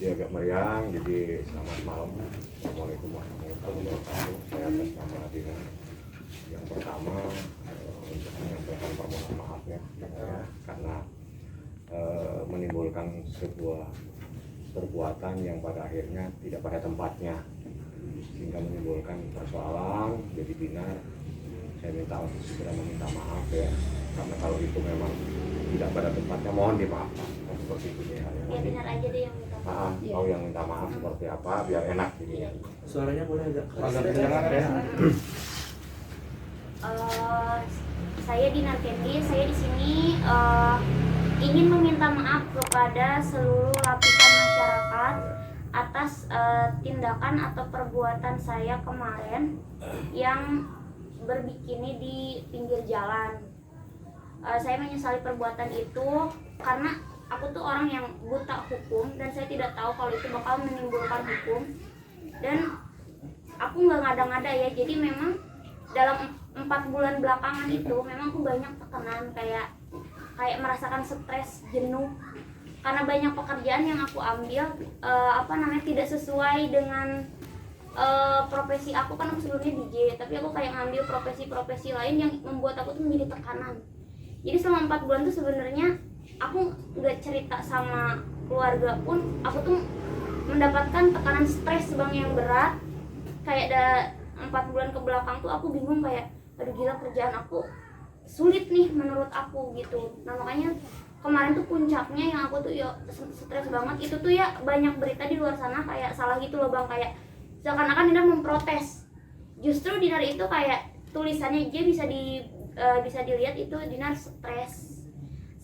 Jadi agak meriang. Jadi selamat malam. Assalamualaikum warahmatullahi wabarakatuh. Saya atas nama Dinar. Yang pertama untuk menyampaikan permohonan maaf ya karena menimbulkan sebuah perbuatan yang pada akhirnya tidak pada tempatnya sehingga menimbulkan persoalan. Jadi Dinar, saya minta untuk segera meminta maaf ya, karena kalau itu memang tidak pada tempatnya mohon dimaafkan seperti itu ya. Ya Dinar aja deh yang minta maaf. Mau yang minta maaf seperti apa biar enak jadinya. Suaranya boleh agak kedengaran ya. Saya Dinar Candy, saya di sini ingin meminta maaf kepada seluruh lapisan masyarakat atas tindakan atau perbuatan saya kemarin yang berbikini di pinggir jalan. Saya menyesali perbuatan itu karena aku tuh orang yang buta hukum dan saya tidak tahu kalau itu bakal menimbulkan hukum, dan aku nggak ngada-ngada ya. Jadi memang dalam 4 bulan belakangan itu memang aku banyak tekanan, kayak merasakan stres, jenuh karena banyak pekerjaan yang aku ambil tidak sesuai dengan profesi aku. Kan aku sebelumnya DJ, tapi aku kayak ngambil profesi-profesi lain yang membuat aku tuh menjadi tekanan. Jadi selama 4 bulan tuh sebenarnya aku nggak cerita sama keluarga pun, aku tuh mendapatkan tekanan stres bang yang berat. Kayak 4 bulan ke belakang tuh aku bingung, kayak aduh gila kerjaan aku sulit nih menurut aku gitu. Nah makanya kemarin tuh puncaknya yang aku tuh ya stres banget itu tuh ya, banyak berita di luar sana kayak salah gitu loh bang, kayak seakan-akan Dinar memprotes. Justru Dinar itu kayak tulisannya aja bisa dilihat itu Dinar stres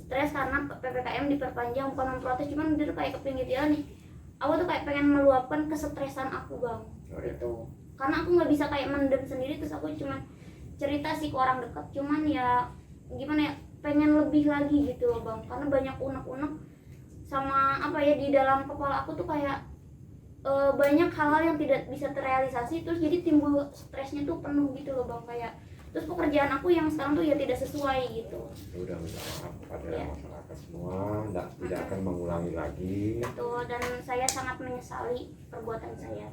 karena PPKM diperpanjang, bukan memprotes, cuman Dinar kayak kepingin ya nih, aku tuh kayak pengen meluapkan kesetresan aku bang gitu. Karena aku nggak bisa kayak mendem sendiri, terus aku cuma cerita sih ke orang dekat, cuman ya gimana ya, pengen lebih lagi gitu loh bang, karena banyak unek-unek sama di dalam kepala aku tuh kayak banyak hal-hal yang tidak bisa terrealisasi, terus jadi timbul stresnya tuh penuh gitu loh bang, kayak terus pekerjaan aku yang sekarang tuh ya tidak sesuai gitu. Udah minta maaf kepada masyarakat semua, tidak akan mengulangi lagi. Betul, dan saya sangat menyesali perbuatan saya.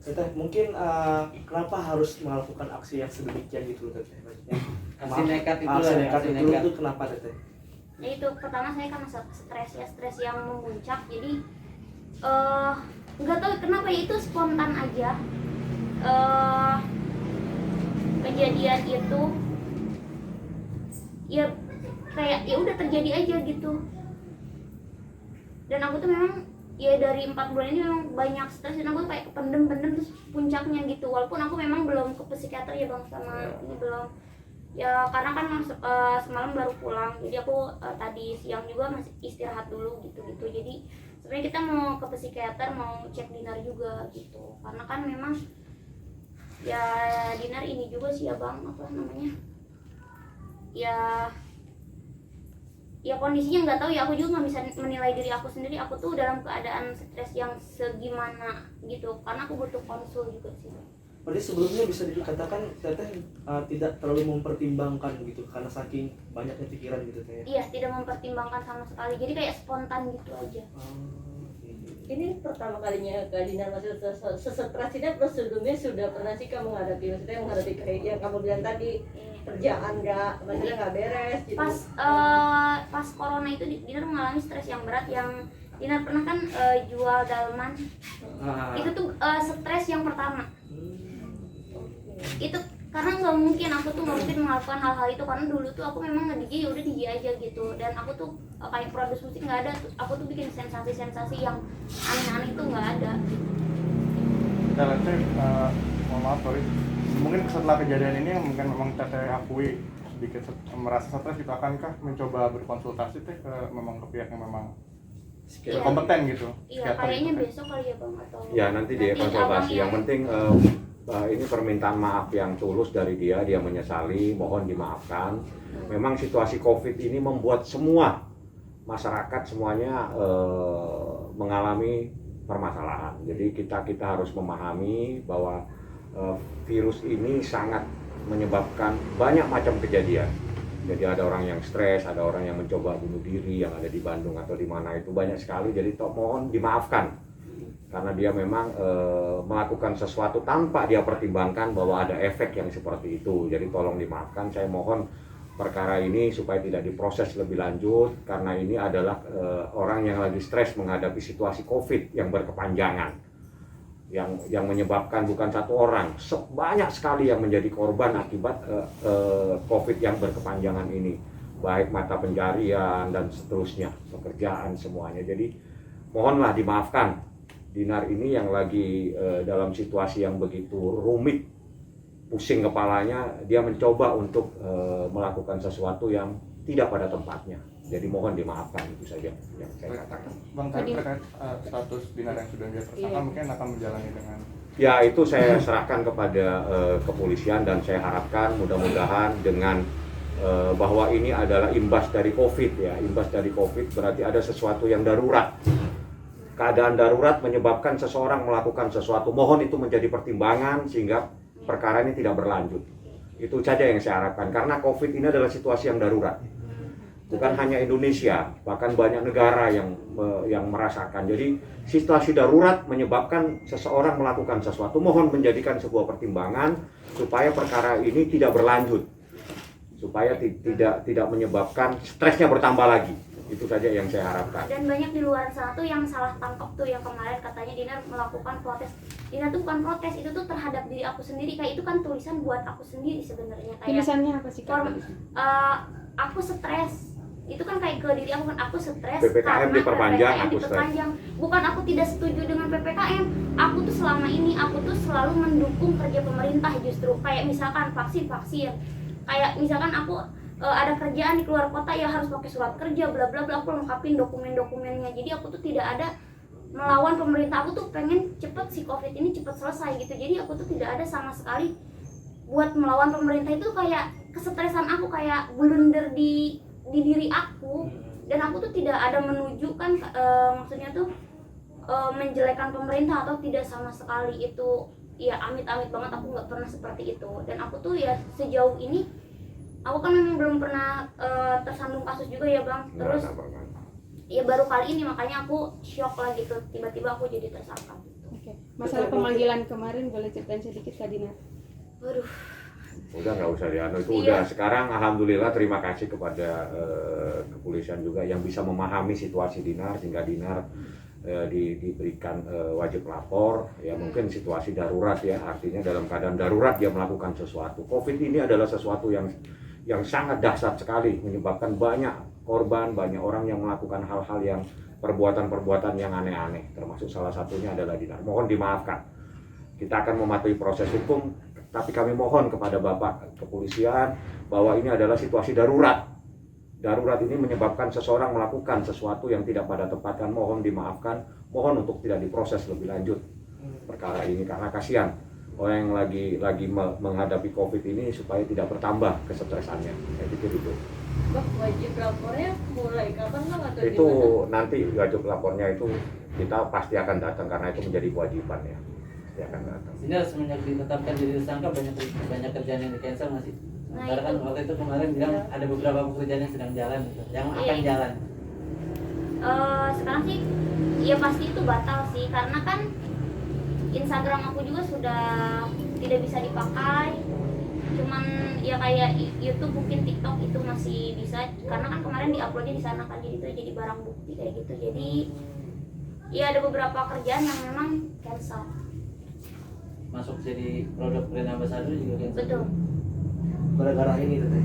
Teteh, mungkin kenapa harus melakukan aksi yang sedemikian gitu Teteh? Aksi nekat itu kenapa Teteh? Ya itu pertama saya karena stres yang memuncak, jadi nggak tahu kenapa ya, itu spontan aja. Kejadian itu ya kayak ya udah terjadi aja gitu, dan aku tuh memang ya dari 4 bulan ini memang banyak stres dan aku kayak pendem terus puncaknya gitu. Walaupun aku memang belum ke psikiater ya bang, sama ini belum ya, karena kan semalam baru pulang, jadi aku tadi siang juga masih istirahat dulu gitu. Jadi sebenarnya kita mau ke psikiater, mau cek Dinar juga gitu, karena kan memang ya Dinar ini juga sih ya bang, ya kondisinya nggak tahu ya, aku juga nggak bisa menilai diri aku sendiri. Aku tuh dalam keadaan stres yang segimana gitu, karena aku butuh konsul juga sih. Berarti sebelumnya bisa dikatakan Teteh tidak terlalu mempertimbangkan gitu karena saking banyaknya pikiran gitu Teteh? Iya, tidak mempertimbangkan sama sekali, jadi kayak spontan gitu aja. Ini pertama kalinya Kak Dinar masuk sesetres ini, atau sebelumnya sudah pernah sih kamu menghadapi kayak yang kamu bilang tadi, kerjaan maksudnya nggak beres gitu? Pas corona itu Dinar mengalami stres yang berat, yang Dinar pernah kan jual dalman. Itu tuh stres yang pertama. Itu karena nggak mungkin melakukan hal-hal itu, karena dulu tuh aku memang nge-DJ ya udah DJ aja gitu, dan aku tuh kayak produce musik nggak ada. Aku tuh bikin sensasi yang aneh-aneh itu nggak ada. Ya Teteh, mohon maaf sorry, mungkin setelah kejadian ini yang mungkin memang Teteh akui sedikit merasa stres gitu, akankah mencoba berkonsultasi Teh ke pihak yang memang kompeten gitu? Iya, kayaknya besok kali ya bang, atau ya nanti dia konsultasi. Yang penting ini permintaan maaf yang tulus dari dia menyesali, mohon dimaafkan. Memang situasi COVID ini membuat semua masyarakat semuanya mengalami permasalahan. Jadi kita harus memahami bahwa virus ini sangat menyebabkan banyak macam kejadian. Jadi ada orang yang stres, ada orang yang mencoba bunuh diri yang ada di Bandung atau di mana itu banyak sekali. Jadi mohon dimaafkan karena dia memang melakukan sesuatu tanpa dia pertimbangkan bahwa ada efek yang seperti itu. Jadi tolong dimaafkan. Saya mohon perkara ini supaya tidak diproses lebih lanjut karena ini adalah orang yang lagi stres menghadapi situasi COVID yang berkepanjangan. Yang menyebabkan bukan satu orang, banyak sekali yang menjadi korban akibat COVID yang berkepanjangan ini, baik mata pencarian dan seterusnya, pekerjaan semuanya. Jadi mohonlah dimaafkan Dinar ini yang lagi dalam situasi yang begitu rumit, pusing kepalanya, dia mencoba untuk melakukan sesuatu yang tidak pada tempatnya. Jadi mohon dimaafkan, itu saja yang saya katakan. Bang, terkait status Dinar yang sudah menjadi tersangka mungkin akan menjalani dengan... Ya, itu saya serahkan kepada kepolisian dan saya harapkan mudah-mudahan dengan bahwa ini adalah imbas dari COVID ya. Imbas dari COVID berarti ada sesuatu yang darurat. Keadaan darurat menyebabkan seseorang melakukan sesuatu. Mohon itu menjadi pertimbangan sehingga perkara ini tidak berlanjut. Itu saja yang saya harapkan karena COVID ini adalah situasi yang darurat. Bukan hanya Indonesia, bahkan banyak negara yang merasakan. Jadi situasi darurat menyebabkan seseorang melakukan sesuatu. Mohon menjadikan sebuah pertimbangan supaya perkara ini tidak berlanjut, supaya tidak menyebabkan stresnya bertambah lagi. Itu saja yang saya harapkan. Dan banyak di luar sana tuh yang salah tangkap tuh yang kemarin katanya Dinar melakukan protes. Dinar tuh bukan protes, itu tuh terhadap diri aku sendiri. Kayak itu kan tulisan buat aku sendiri sebenarnya. Kayak Tulisannya apa sih Kak? Aku stres. Itu kan kayak ke diri aku kan, aku stres PPKM karena diperpanjang, PPKM aku diperpanjang. Bukan aku tidak setuju dengan PPKM. Aku tuh selama ini aku tuh selalu mendukung kerja pemerintah justru. Kayak misalkan vaksin. Kayak misalkan aku ada kerjaan di keluar kota ya harus pakai surat kerja bla bla bla, aku lengkapin dokumen-dokumennya. Jadi aku tuh tidak ada melawan pemerintah. Aku tuh pengen cepet si COVID ini cepet selesai gitu. Jadi aku tuh tidak ada sama sekali buat melawan pemerintah. Itu kayak kesetresan aku, kayak blunder di diri aku, dan aku tuh tidak ada menunjukkan maksudnya tuh menjelekan pemerintah atau tidak sama sekali. Itu ya amit-amit banget, aku nggak pernah seperti itu. Dan aku tuh ya sejauh ini aku kan memang belum pernah tersandung kasus juga ya Bang. Terus ya baru kali ini makanya aku shock lah gitu, tiba-tiba aku jadi tersangka gitu. Oke. Masalah pemanggilan kemarin boleh ceritain sedikit Kak Dinar? Waduh, Udah nggak usah dianu itu Iya. udah. Sekarang alhamdulillah terima kasih kepada kepolisian juga yang bisa memahami situasi Dinar sehingga Dinar diberikan wajib lapor. Ya mungkin situasi darurat ya, artinya dalam keadaan darurat dia melakukan sesuatu. COVID ini adalah sesuatu yang sangat dahsyat sekali, menyebabkan banyak korban, banyak orang yang melakukan hal-hal yang perbuatan-perbuatan yang aneh-aneh, termasuk salah satunya adalah Dinar. Mohon dimaafkan. Kita akan mematuhi proses hukum, tapi kami mohon kepada Bapak kepolisian bahwa ini adalah situasi darurat. Darurat ini menyebabkan seseorang melakukan sesuatu yang tidak pada tempatnya. Mohon dimaafkan, mohon untuk tidak diproses lebih lanjut perkara ini karena kasihan orang yang lagi menghadapi COVID ini supaya tidak bertambah kesetresannya. Saya pikir itu. Bang, wajib lapornya mulai kapan Bang atau Itu gimana? nanti wajib lapornya itu kita pasti akan datang karena itu menjadi kewajiban ya. Pasti akan datang. Ini semenjak ditetapkan jadi tersangka banyak kerjaan yang di cancel masih. Nah, Karena kan itu. waktu itu kemarin bilang ada beberapa pekerjaan yang sedang jalan gitu, yang akan Iya. jalan. Sekarang sih ya pasti itu batal sih karena kan Instagram aku juga sudah tidak bisa dipakai. Cuman ya kayak YouTube mungkin TikTok itu masih bisa karena kan kemarin diuploadnya di sana kan, jadi itu jadi barang bukti kayak gitu. Jadi ya ada beberapa kerjaan yang memang cancel. Masuk jadi produk brand ambassador juga cancel. Betul. Gara-gara ini teteh.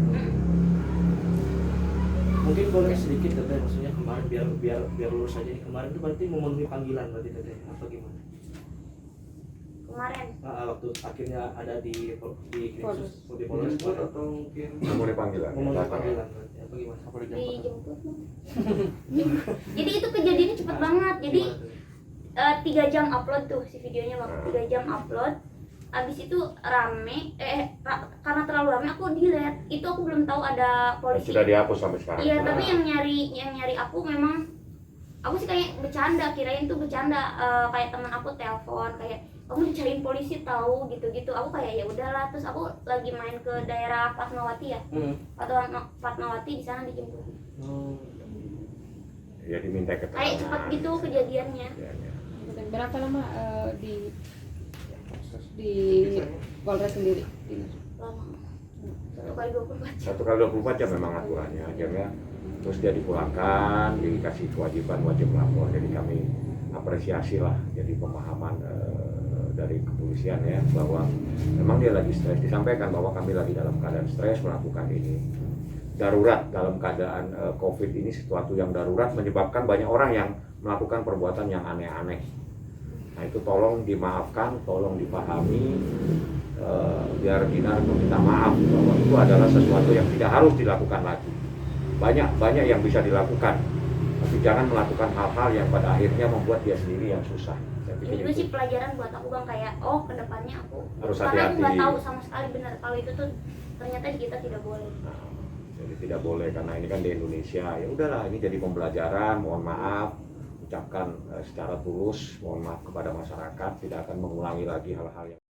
Mungkin boleh sedikit teteh, maksudnya kemarin biar lurus aja nih, kemarin itu berarti memenuhi panggilan berarti teteh apa gimana? Kemarin Waktu akhirnya ada di Polres. Polres atau mungkin Memenuhi panggilan. memenuhi panggilan berarti apa gimana? Apa dijemput? dijemput. Jadi itu kejadiannya cepet banget. Jadi Gimana tuh? 3 jam upload tuh si videonya Bang. 3 jam upload. Abis itu rame, karena terlalu rame aku delete. Itu aku belum tahu ada polisi. Sudah dihapus sampai sekarang. Iya, tapi yang nyari aku memang aku sih kayak bercanda, kirain tuh bercanda. Kayak teman aku telepon kayak kamu dicariin polisi tahu gitu-gitu. Aku kayak ya udahlah. Terus aku lagi main ke daerah Fatmawati ya, Fatmawati di sana dijemput. Oh. Ya diminta keterangan. Kayak cepet gitu kejadiannya. Ya, ya. Dan berapa lama di Polres sendiri? Lama. 1 kali 24 jam. 1 kali 24 jam memang aturannya. Akhirnya terus dia dipulangkan, dikasih kewajiban wajib lapor. Jadi kami apresiasi lah, jadi pemahaman dari kepolisian ya, bahwa memang dia lagi stres. Disampaikan bahwa kami lagi dalam keadaan stres melakukan ini. Darurat dalam keadaan COVID ini, sesuatu yang darurat menyebabkan banyak orang yang melakukan perbuatan yang aneh-aneh. Nah itu tolong dimaafkan, tolong dipahami, biar Dinar meminta maaf bahwa itu adalah sesuatu yang tidak harus dilakukan lagi. Banyak yang bisa dilakukan, tapi jangan melakukan hal-hal yang pada akhirnya membuat dia sendiri yang susah. Saya pikir Ini juga itu. sih pelajaran buat aku Bang, kayak oh kedepannya aku Harus karena aku hati-hati. nggak tahu sama sekali benar kalau itu tuh ternyata kita tidak boleh. Nah, jadi tidak boleh karena ini kan di Indonesia. Ya udahlah, ini jadi pembelajaran. Mohon maaf, ucapkan secara tulus mohon maaf kepada masyarakat, tidak akan mengulangi lagi hal-hal yang